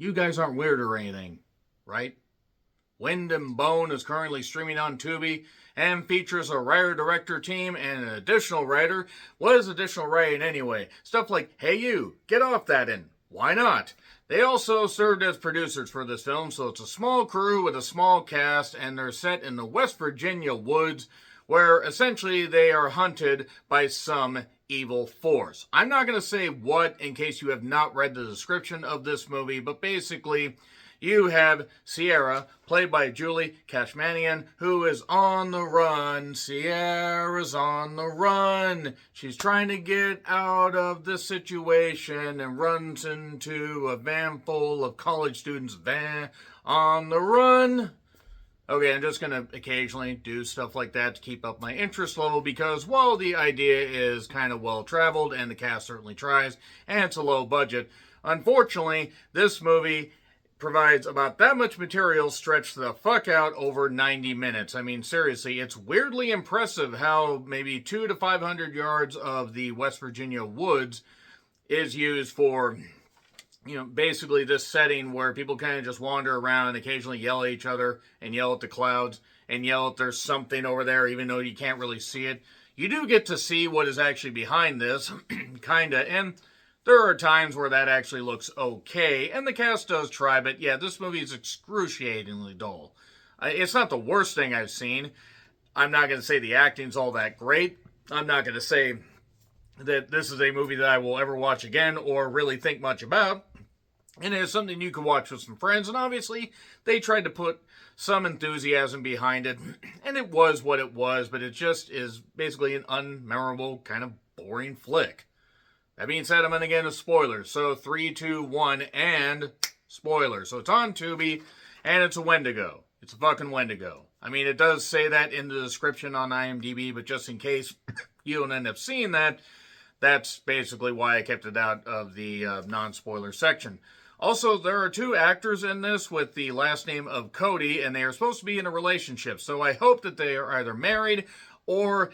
You guys aren't weird or anything, right? Wind and Bone is currently streaming on Tubi and features a writer-director team and an additional writer. What is additional writing anyway? Stuff like, hey you, get off that and why not? They also served as producers for this film, so it's a small crew with a small cast, and they're set in the West Virginia woods, where essentially they are hunted by some evil force. I'm not going to say what in case you have not read the description of this movie, but basically you have Sierra, played by Julie Kashmanian, who is on the run. Sierra's on the run. She's trying to get out of this situation and runs into a van full of college students. Van on the run. Okay, I'm just going to occasionally do stuff like that to keep up my interest level because, well, the idea is kind of well-traveled and the cast certainly tries, and it's a low budget. Unfortunately, this movie provides about that much material stretched the fuck out over 90 minutes. I mean, seriously, it's weirdly impressive how maybe 200 to 500 yards of the West Virginia woods is used for, basically this setting where people kind of just wander around and occasionally yell at each other and yell at the clouds and yell if there's something over there, even though you can't really see it. You do get to see what is actually behind this, kinda, and there are times where that actually looks okay, and the cast does try, but yeah, this movie is excruciatingly dull. It's not the worst thing I've seen. I'm not going to say the acting's all that great. I'm not going to say that this is a movie that I will ever watch again or really think much about. And it is something you can watch with some friends, and obviously they tried to put some enthusiasm behind it, and it was what it was, but it just is basically an unmemorable, kind of boring flick. That being said, I'm going to get into spoilers. So 3, 2, 1, and spoilers. So it's on Tubi, and it's a Wendigo. It's a fucking Wendigo. I mean, it does say that in the description on IMDb, but just in case you don't end up seeing that, that's basically why I kept it out of the non-spoiler section. Also, there are 2 actors in this with the last name of Cody, and they are supposed to be in a relationship. So I hope that they are either married or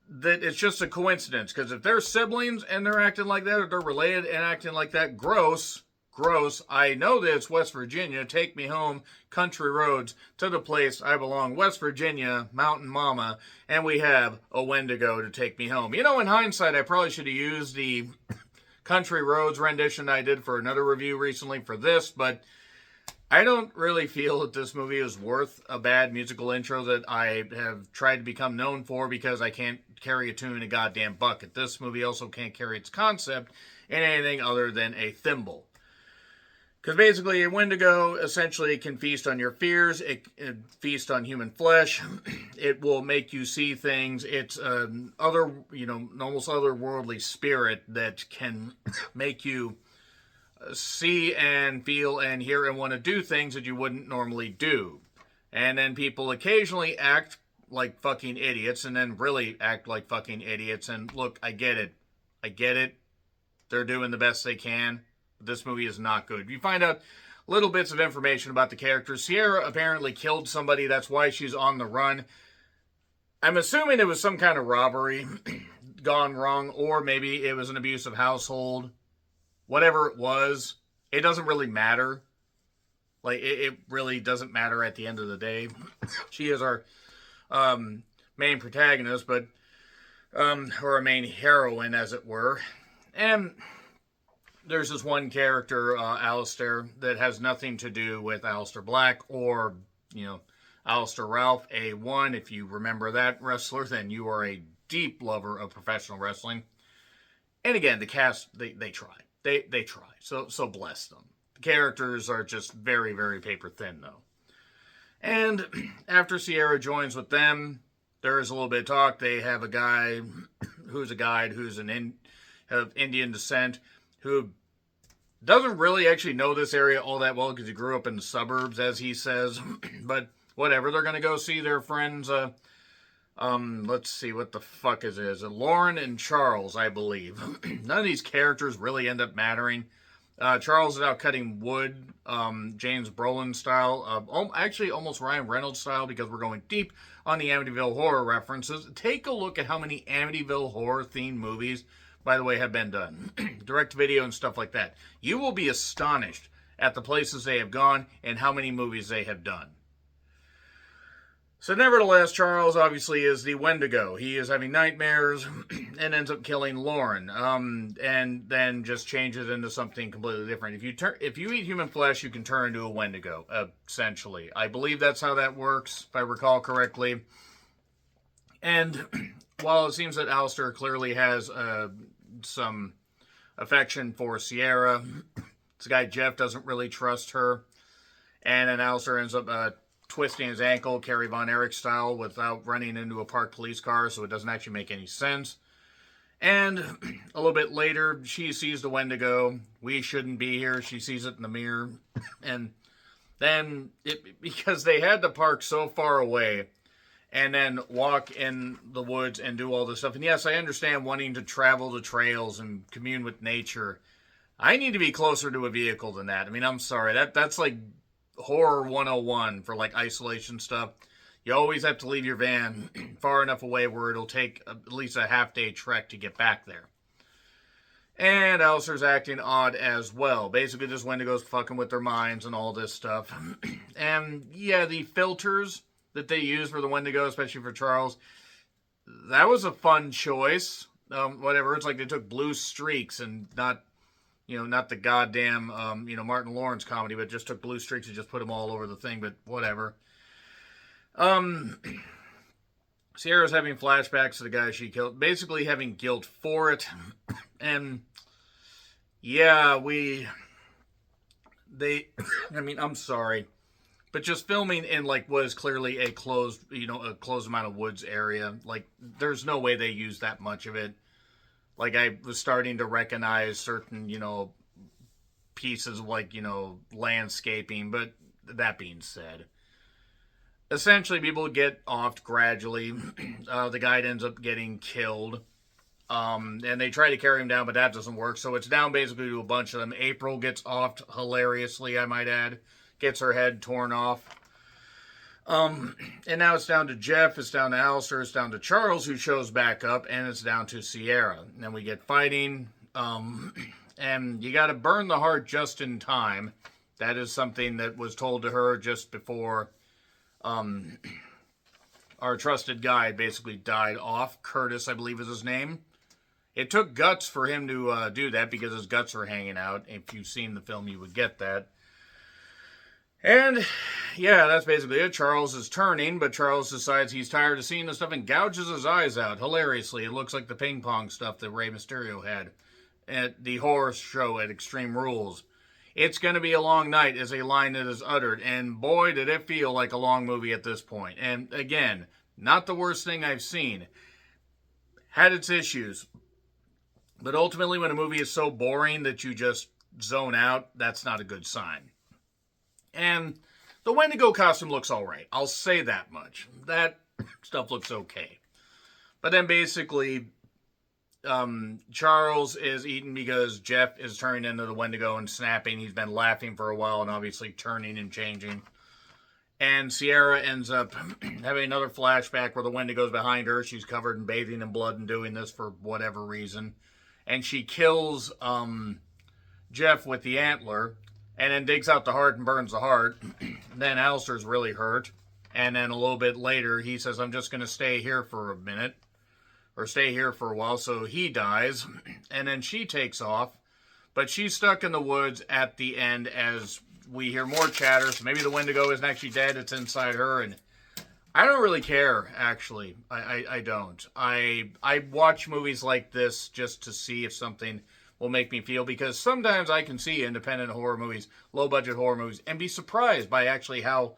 that it's just a coincidence, because if they're siblings and they're acting like that, or they're related and acting like that, gross. I know that it's West Virginia. Take me home, country roads, to the place I belong. West Virginia, Mountain Mama, and we have a Wendigo to take me home. In hindsight, I probably should have used the country roads rendition I did for another review recently for this, but I don't really feel that this movie is worth a bad musical intro that I have tried to become known for because I can't carry a tune in a goddamn bucket. This movie also can't carry its concept in anything other than a thimble. Because basically, a Wendigo essentially can feast on your fears. It feast on human flesh. It will make you see things. It's an almost otherworldly spirit that can make you see and feel and hear and want to do things that you wouldn't normally do. And then people occasionally act like fucking idiots and then really act like fucking idiots. And look, I get it. They're doing the best they can. This movie is not good. You find out little bits of information about the characters. Sierra apparently killed somebody. That's why she's on the run. I'm assuming it was some kind of robbery gone wrong, or maybe it was an abusive household. Whatever it was, it doesn't really matter. It really doesn't matter at the end of the day. She is our main protagonist, but or a main heroine, as it were. And there's this one character, Alistair, that has nothing to do with Alistair Black or, Alistair Ralph A1. If you remember that wrestler, then you are a deep lover of professional wrestling. And again, the cast, they try. They try. So bless them. The characters are just very, very paper thin, though. And after Sierra joins with them, there is a little bit of talk. They have a guy who's a guide who's of Indian descent who doesn't really actually know this area all that well because he grew up in the suburbs, as he says. But whatever, they're going to go see their friends. Let's see, what the fuck is it? Is it Lauren and Charles, I believe. None of these characters really end up mattering. Charles is out cutting wood, James Brolin style. Actually, almost Ryan Reynolds style, because we're going deep on the Amityville Horror references. Take a look at how many Amityville Horror-themed movies, by the way, have been done. Direct-to-video and stuff like that. You will be astonished at the places they have gone and how many movies they have done. So nevertheless, Charles obviously is the Wendigo. He is having nightmares and ends up killing Lauren, and then just changes into something completely different. If you eat human flesh, you can turn into a Wendigo, essentially. I believe that's how that works, if I recall correctly. And while it seems that Alistair clearly has some affection for Sierra, this guy Jeff doesn't really trust her, and then Alistair ends up twisting his ankle, Carrie Von Erich style, without running into a parked police car, so it doesn't actually make any sense. And a little bit later, she sees the Wendigo. We shouldn't be here. She sees it in the mirror. And then, because they had to park so far away and then walk in the woods and do all this stuff. And yes, I understand wanting to travel the trails and commune with nature. I need to be closer to a vehicle than that. I mean, I'm sorry. That's like horror 101 for like isolation stuff. You always have to leave your van far enough away where it'll take at least a half-day trek to get back there. And Alistair's acting odd as well. Basically, this Wendigo's fucking with their minds and all this stuff. And yeah, the filters that they use for the Wendigo, especially for Charles, that was a fun choice. Whatever, it's like they took blue streaks and not the goddamn, Martin Lawrence comedy, but just took blue streaks and just put them all over the thing, but whatever. Sierra's having flashbacks to the guy she killed, basically having guilt for it. And yeah, I'm sorry, but just filming in like what is clearly a closed amount of woods area, like there's no way they use that much of it. Like, I was starting to recognize certain, pieces of, landscaping. But that being said, essentially, people get off gradually. The guy ends up getting killed. And they try to carry him down, but that doesn't work. So it's down basically to a bunch of them. April gets offed hilariously, I might add. Gets her head torn off. And now it's down to Jeff, it's down to Alistair, it's down to Charles, who shows back up, and it's down to Sierra. And then we get fighting, and you gotta burn the heart just in time. That is something that was told to her just before, our trusted guide basically died off. Curtis, I believe is his name. It took guts for him to, do that, because his guts were hanging out. If you've seen the film, you would get that. And, yeah, that's basically it. Charles is turning, but Charles decides he's tired of seeing this stuff and gouges his eyes out. Hilariously, it looks like the ping pong stuff that Rey Mysterio had at the horror show at Extreme Rules. It's going to be a long night is a line that is uttered, and boy, did it feel like a long movie at this point. And, again, not the worst thing I've seen. Had its issues. But ultimately, when a movie is so boring that you just zone out, that's not a good sign. And the Wendigo costume looks alright. I'll say that much. That stuff looks okay. But then basically, Charles is eaten because Jeff is turning into the Wendigo and snapping. He's been laughing for a while and obviously turning and changing. And Sierra ends up having another flashback where the Wendigo's behind her. She's covered in bathing in blood and doing this for whatever reason. And she kills Jeff with the antler. And then digs out the heart and burns the heart. Then Alistair's really hurt. And then a little bit later, he says, I'm just going to stay here for a minute. Or stay here for a while. So he dies. And then she takes off. But she's stuck in the woods at the end as we hear more chatter. So maybe the Wendigo isn't actually dead. It's inside her. And I don't really care, actually. I don't. I watch movies like this just to see if something will make me feel, because sometimes I can see independent horror movies, low-budget horror movies, and be surprised by actually how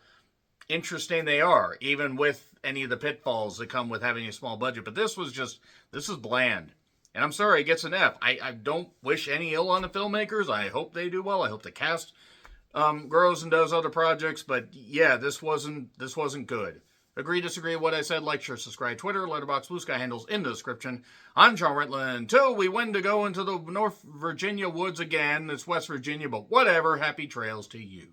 interesting they are, even with any of the pitfalls that come with having a small budget. But this is bland. And I'm sorry, it gets an F. I don't wish any ill on the filmmakers. I hope they do well. I hope the cast grows and does other projects. But yeah, this wasn't good. Agree, disagree with what I said, like, share, subscribe, Twitter, Letterboxd, Blue Sky handles in the description. I'm John Rentland. Until we win to go into the North Virginia woods again. It's West Virginia, but whatever. Happy trails to you.